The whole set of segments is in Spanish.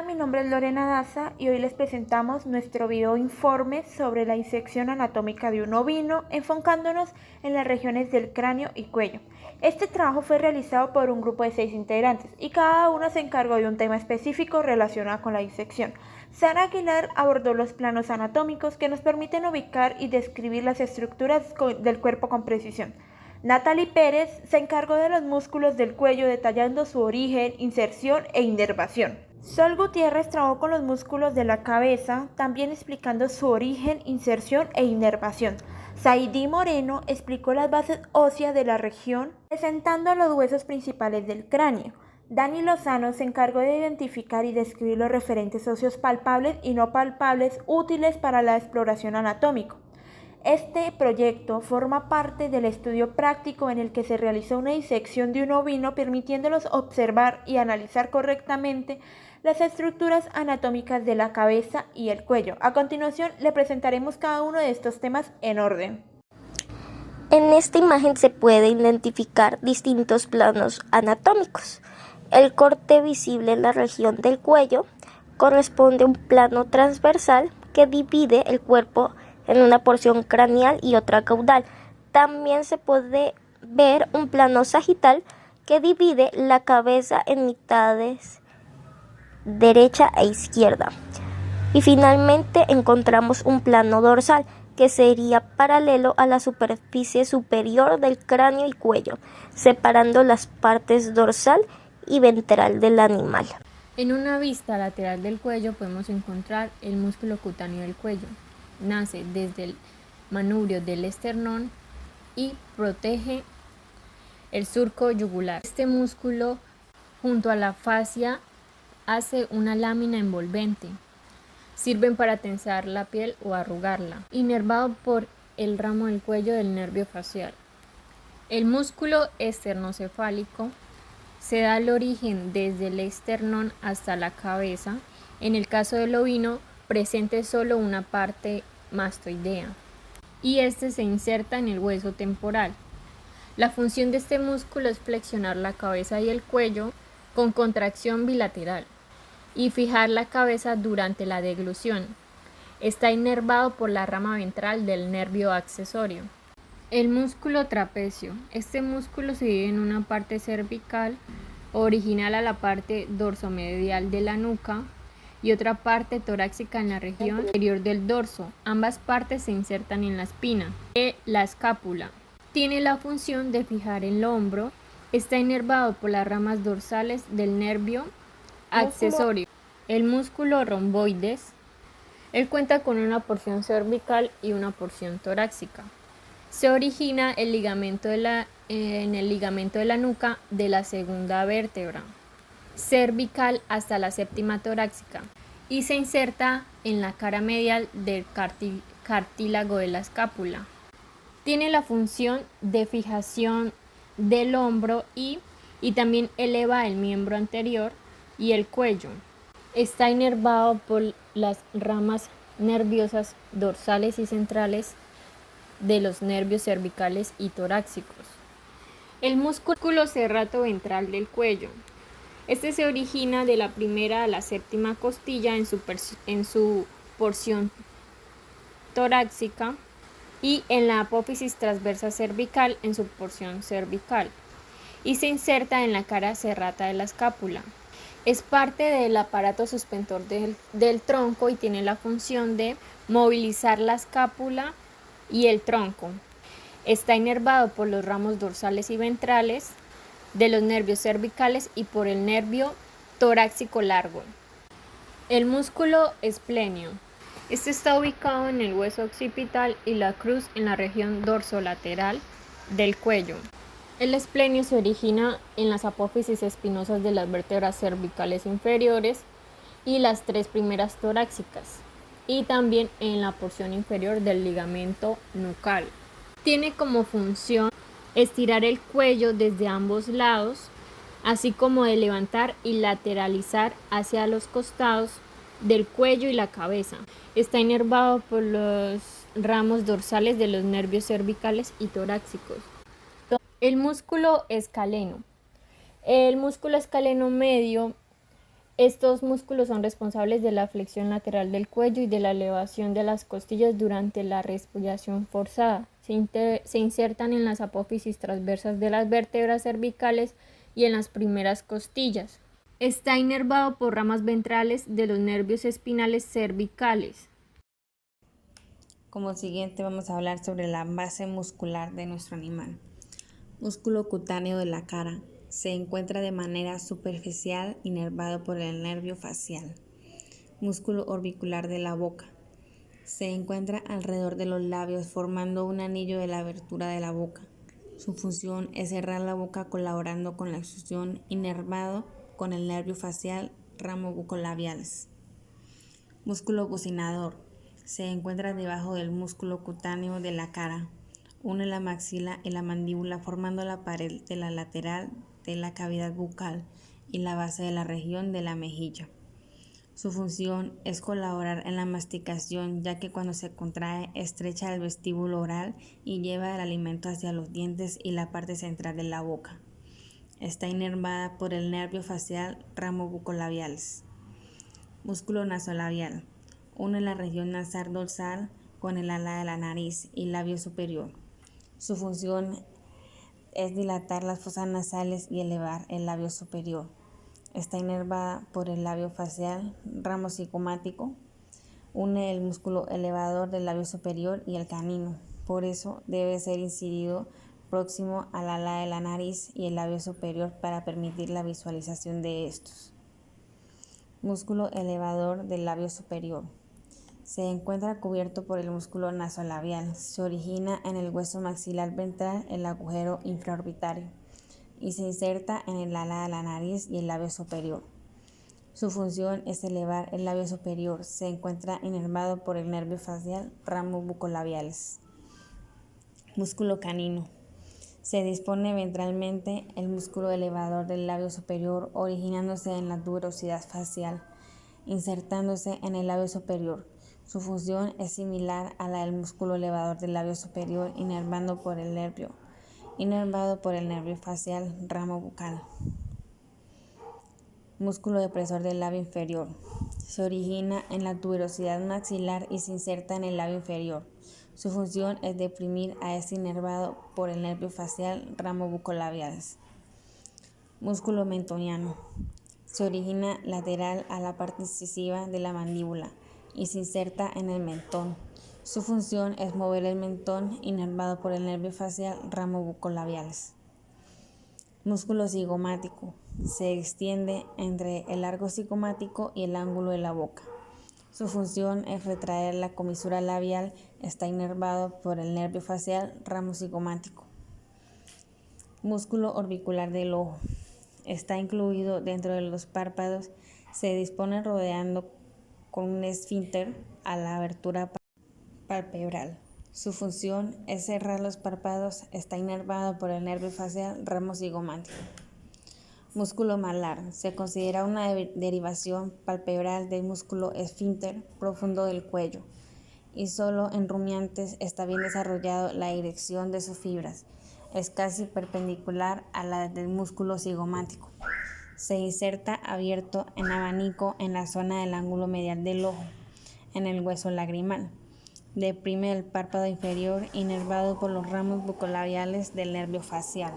Mi nombre es Lorena Daza y hoy les presentamos nuestro video informe sobre la disección anatómica de un ovino, enfocándonos en las regiones del cráneo y cuello. Este trabajo fue realizado por un grupo de 6 integrantes y cada uno se encargó de un tema específico relacionado con la disección. Sara Aguilar abordó los planos anatómicos que nos permiten ubicar y describir las estructuras del cuerpo con precisión. Natalie Pérez se encargó de los músculos del cuello, detallando su origen, inserción e inervación. Sol Gutiérrez trabajó con los músculos de la cabeza, también explicando su origen, inserción e inervación. Saidí Moreno explicó las bases óseas de la región, presentando los huesos principales del cráneo. Dani Lozano se encargó de identificar y describir los referentes óseos palpables y no palpables útiles para la exploración anatómica. Este proyecto forma parte del estudio práctico en el que se realizó una disección de un ovino, permitiéndolos observar y analizar correctamente las estructuras anatómicas de la cabeza y el cuello. A continuación, le presentaremos cada uno de estos temas en orden. En esta imagen se puede identificar distintos planos anatómicos. El corte visible en la región del cuello corresponde a un plano transversal que divide el cuerpo en una porción craneal y otra caudal. También se puede ver un plano sagital que divide la cabeza en mitades derecha e izquierda. Y finalmente encontramos un plano dorsal que sería paralelo a la superficie superior del cráneo y cuello, separando las partes dorsal y ventral del animal. En una vista lateral del cuello podemos encontrar el músculo cutáneo del cuello. Nace desde el manubrio del esternón y protege el surco yugular. Este músculo, junto a la fascia, hace una lámina envolvente. Sirven para tensar la piel o arrugarla. Inervado por el ramo del cuello del nervio facial. El músculo esternocefálico se da el origen desde el esternón hasta la cabeza. En el caso del ovino, presente solo una parte mastoidea y este se inserta en el hueso temporal. La función de este músculo es flexionar la cabeza y el cuello con contracción bilateral y fijar la cabeza durante la deglución. Está inervado por la rama ventral del nervio accesorio. El músculo trapecio. Este músculo se divide en una parte cervical original a la parte dorsomedial de la nuca y otra parte torácica en la región inferior del dorso. Ambas partes se insertan en la espina de la escápula. Tiene la función de fijar el hombro. Está inervado por las ramas dorsales del nervio accesorio. El músculo romboides. Él cuenta con una porción cervical y una porción torácica. Se origina en el ligamento de la nuca de la segunda vértebra cervical hasta la séptima torácica y se inserta en la cara medial del cartílago de la escápula. Tiene la función de fijación del hombro y también eleva el miembro anterior y el cuello. Está inervado por las ramas nerviosas dorsales y centrales de los nervios cervicales y torácicos. El músculo serrato ventral del cuello. Este se origina de la primera a la séptima costilla en su porción torácica y en la apófisis transversa cervical en su porción cervical y se inserta en la cara serrata de la escápula. Es parte del aparato suspentor del tronco y tiene la función de movilizar la escápula y el tronco. Está inervado por los ramos dorsales y ventrales de los nervios cervicales y por el nervio torácico largo. El músculo esplenio. Este está ubicado en el hueso occipital y la cruz en la región dorsolateral del cuello. El esplenio se origina en las apófisis espinosas de las vértebras cervicales inferiores y las 3 primeras torácicas y también en la porción inferior del ligamento nucal. Tiene como función estirar el cuello desde ambos lados, así como de levantar y lateralizar hacia los costados del cuello y la cabeza. Está inervado por los ramos dorsales de los nervios cervicales y torácicos. El músculo escaleno. El músculo escaleno medio Estos músculos son responsables de la flexión lateral del cuello y de la elevación de las costillas durante la respiración forzada. Se insertan en las apófisis transversas de las vértebras cervicales y en las primeras costillas. Está inervado por ramas ventrales de los nervios espinales cervicales. Como siguiente vamos a hablar sobre la base muscular de nuestro animal. Músculo cutáneo de la cara. Se encuentra de manera superficial inervado por el nervio facial. Músculo orbicular de la boca. Se encuentra alrededor de los labios formando un anillo de la abertura de la boca. Su función es cerrar la boca colaborando con la extrusión, inervado con el nervio facial, ramo bucolabiales. Músculo bucinador. Se encuentra debajo del músculo cutáneo de la cara. Une la maxila y la mandíbula formando la pared de la lateral de la cavidad bucal y la base de la región de la mejilla. Su función es colaborar en la masticación, ya que cuando se contrae estrecha el vestíbulo oral y lleva el alimento hacia los dientes y la parte central de la boca. Está inervada por el nervio facial ramo bucolabiales. Músculo nasolabial. Une la región nasal dorsal con el ala de la nariz y labio superior. Su función es dilatar las fosas nasales y elevar el labio superior. Está inervada por el labio facial, ramo cigomático. Une el músculo elevador del labio superior y el canino. Por eso debe ser incidido próximo al ala de la nariz y el labio superior para permitir la visualización de estos. Músculo elevador del labio superior. Se encuentra cubierto por el músculo nasolabial. Se origina en el hueso maxilar ventral, el agujero infraorbitario, y se inserta en el ala de la nariz y el labio superior. Su función es elevar el labio superior. Se encuentra inervado por el nervio facial, ramo bucolabiales. Músculo canino. Se dispone ventralmente el músculo elevador del labio superior, originándose en la tuberosidad facial, insertándose en el labio superior. Su función es similar a la del músculo elevador del labio superior, inervado por el nervio facial, ramo bucal. Músculo depresor del labio inferior. Se origina en la tuberosidad maxilar y se inserta en el labio inferior. Su función es deprimir a este inervado por el nervio facial, ramo bucolabiales. Músculo mentoniano. Se origina lateral a la parte incisiva de la mandíbula y se inserta en el mentón. Su función es mover el mentón inervado por el nervio facial, ramo bucolabiales. Músculo cigomático. Se extiende entre el arco cigomático y el ángulo de la boca. Su función es retraer la comisura labial. Está inervado por el nervio facial, ramo cigomático. Músculo orbicular del ojo. Está incluido dentro de los párpados. Se dispone rodeando con un esfínter a la abertura palpebral. Su función es cerrar los párpados. Está inervado por el nervio facial, ramo cigomático. Músculo malar. Se considera una derivación palpebral del músculo esfínter profundo del cuello, y solo en rumiantes está bien desarrollado la dirección de sus fibras. Es casi perpendicular a la del músculo cigomático. Se inserta abierto en abanico en la zona del ángulo medial del ojo, en el hueso lagrimal. Deprime el párpado inferior, inervado por los ramos bucolabiales del nervio facial.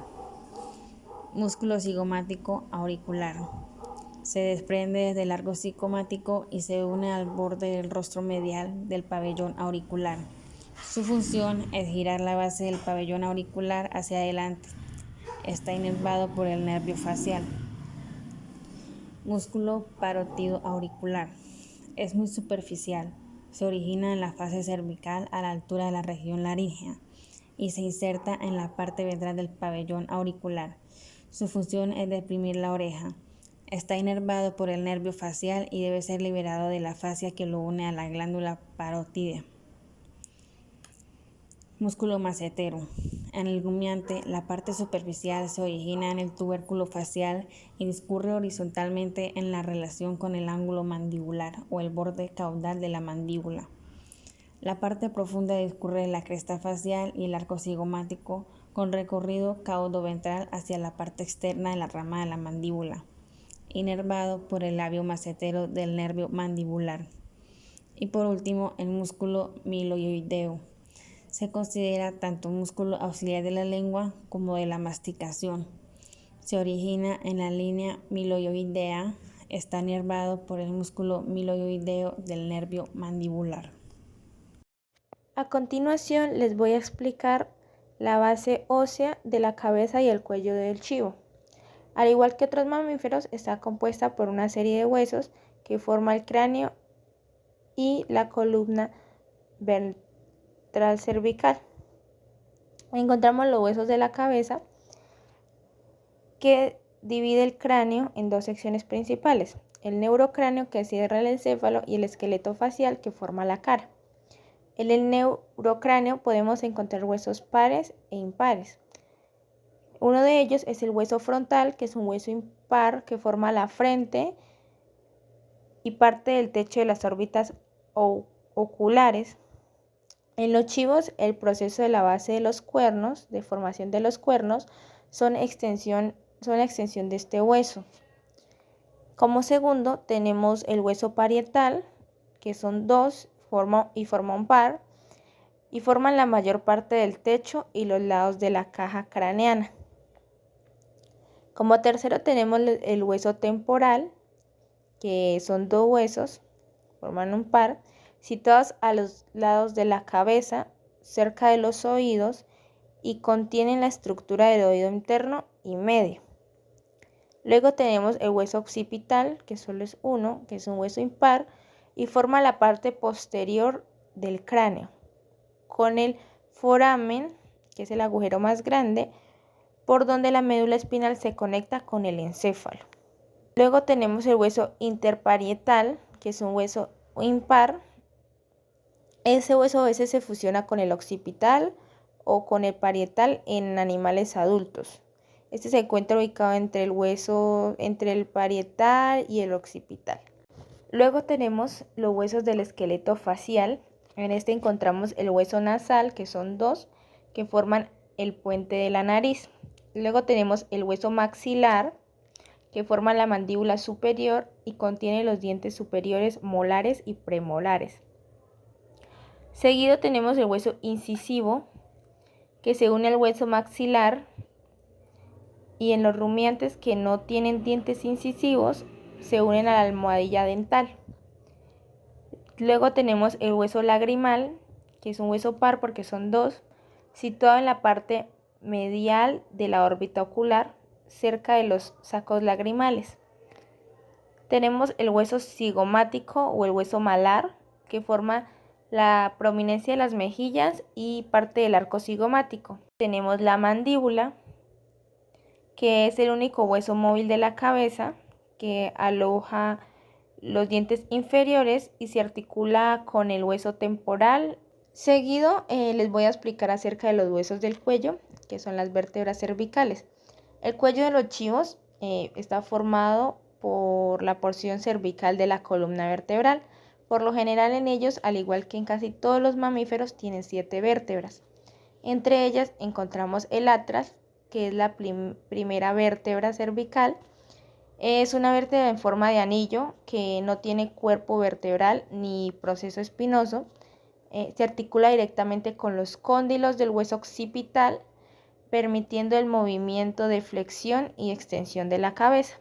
Músculo cigomático auricular. Se desprende desde el arco cigomático y se une al borde del rostro medial del pabellón auricular. Su función es girar la base del pabellón auricular hacia adelante. Está inervado por el nervio facial. Músculo parótido auricular. Es muy superficial. Se origina en la fase cervical a la altura de la región laríngea y se inserta en la parte ventral del pabellón auricular. Su función es deprimir la oreja. Está inervado por el nervio facial y debe ser liberado de la fascia que lo une a la glándula parótida. Músculo macetero. En el rumiante, la parte superficial se origina en el tubérculo facial y discurre horizontalmente en la relación con el ángulo mandibular o el borde caudal de la mandíbula. La parte profunda discurre en la cresta facial y el arco cigomático con recorrido caudo-ventral hacia la parte externa de la rama de la mandíbula inervado por el labio macetero del nervio mandibular. Y por último, el músculo miloioideo. Se considera tanto músculo auxiliar de la lengua como de la masticación. Se origina en la línea miloioidea, está inervado por el músculo miloioideo del nervio mandibular. A continuación les voy a explicar la base ósea de la cabeza y el cuello del chivo. Al igual que otros mamíferos, está compuesta por una serie de huesos que forma el cráneo y la columna ventral cervical. Encontramos los huesos de la cabeza que divide el cráneo en dos secciones principales: el neurocráneo, que cierra el encéfalo, y el esqueleto facial, que forma la cara. En el neurocráneo podemos encontrar huesos pares e impares. Uno de ellos es el hueso frontal, que es un hueso impar que forma la frente y parte del techo de las órbitas oculares. En los chivos, el proceso de la base de los cuernos, de formación de los cuernos, son la extensión de este hueso. Como segundo, tenemos el hueso parietal, que son dos, forma un par, y forman la mayor parte del techo y los lados de la caja craneana. Como tercero tenemos el hueso temporal, que son dos huesos, forman un par, situados a los lados de la cabeza, cerca de los oídos, y contienen la estructura del oído interno y medio. Luego tenemos el hueso occipital, que solo es uno, que es un hueso impar, y forma la parte posterior del cráneo, con el foramen, que es el agujero más grande, por donde la médula espinal se conecta con el encéfalo. Luego tenemos el hueso interparietal, que es un hueso impar. Ese hueso a veces se fusiona con el occipital o con el parietal en animales adultos. Este se encuentra ubicado entre el parietal y el occipital. Luego tenemos los huesos del esqueleto facial. En este encontramos el hueso nasal, que son dos, que forman el puente de la nariz. Luego tenemos el hueso maxilar, que forma la mandíbula superior y contiene los dientes superiores molares y premolares. Seguido tenemos el hueso incisivo, que se une al hueso maxilar, y en los rumiantes que no tienen dientes incisivos se unen a la almohadilla dental. Luego tenemos el hueso lagrimal, que es un hueso par porque son dos, situado en la parte medial de la órbita ocular, cerca de los sacos lagrimales. Tenemos el hueso cigomático o el hueso malar, que forma la prominencia de las mejillas y parte del arco cigomático. Tenemos la mandíbula, que es el único hueso móvil de la cabeza, que aloja los dientes inferiores y se articula con el hueso temporal. Seguido les voy a explicar acerca de los huesos del cuello, que son las vértebras cervicales. El cuello de los chivos está formado por la porción cervical de la columna vertebral. Por lo general en ellos, al igual que en casi todos los mamíferos, tienen 7 vértebras. Entre ellas encontramos el atlas, que es la primera vértebra cervical. Es una vértebra en forma de anillo que no tiene cuerpo vertebral ni proceso espinoso. Se articula directamente con los cóndilos del hueso occipital, permitiendo el movimiento de flexión y extensión de la cabeza.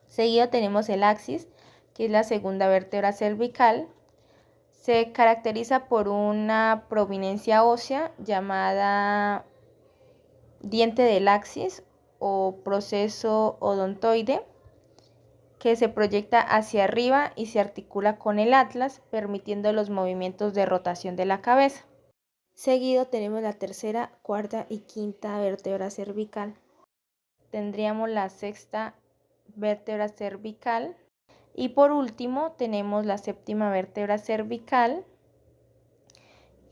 Seguido tenemos el axis, que es la segunda vértebra cervical. Se caracteriza por una prominencia ósea llamada diente del axis o proceso odontoide, que se proyecta hacia arriba y se articula con el atlas, permitiendo los movimientos de rotación de la cabeza. Seguido tenemos la tercera, cuarta y quinta vértebra cervical. Tendríamos la sexta vértebra cervical y por último tenemos la séptima vértebra cervical,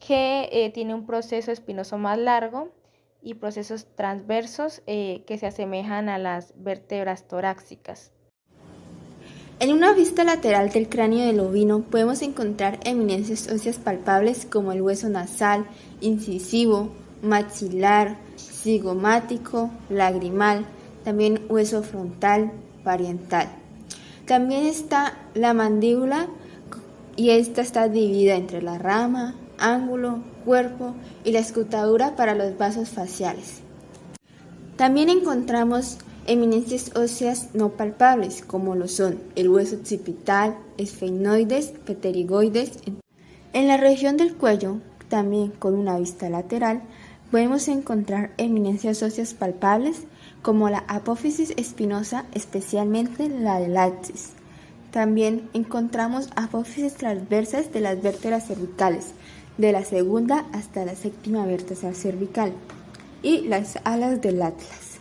que tiene un proceso espinoso más largo y procesos transversos que se asemejan a las vértebras torácicas. En una vista lateral del cráneo del ovino podemos encontrar eminencias óseas palpables como el hueso nasal, incisivo, maxilar, cigomático, lagrimal, también hueso frontal, parietal. También está la mandíbula y esta está dividida entre la rama, ángulo, cuerpo y la escutadura para los vasos faciales. También encontramos eminencias óseas no palpables, como lo son el hueso occipital, esfenoides, pterigoides. En la región del cuello, también con una vista lateral, podemos encontrar eminencias óseas palpables, como la apófisis espinosa, especialmente la del axis. También encontramos apófisis transversas de las vértebras cervicales, de la segunda hasta la séptima vértebra cervical, y las alas del atlas.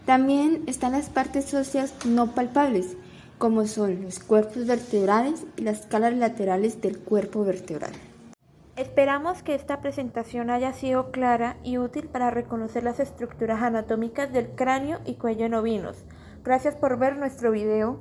También están las partes óseas no palpables, como son los cuerpos vertebrales y las calas laterales del cuerpo vertebral. Esperamos que esta presentación haya sido clara y útil para reconocer las estructuras anatómicas del cráneo y cuello en ovinos. Gracias por ver nuestro video.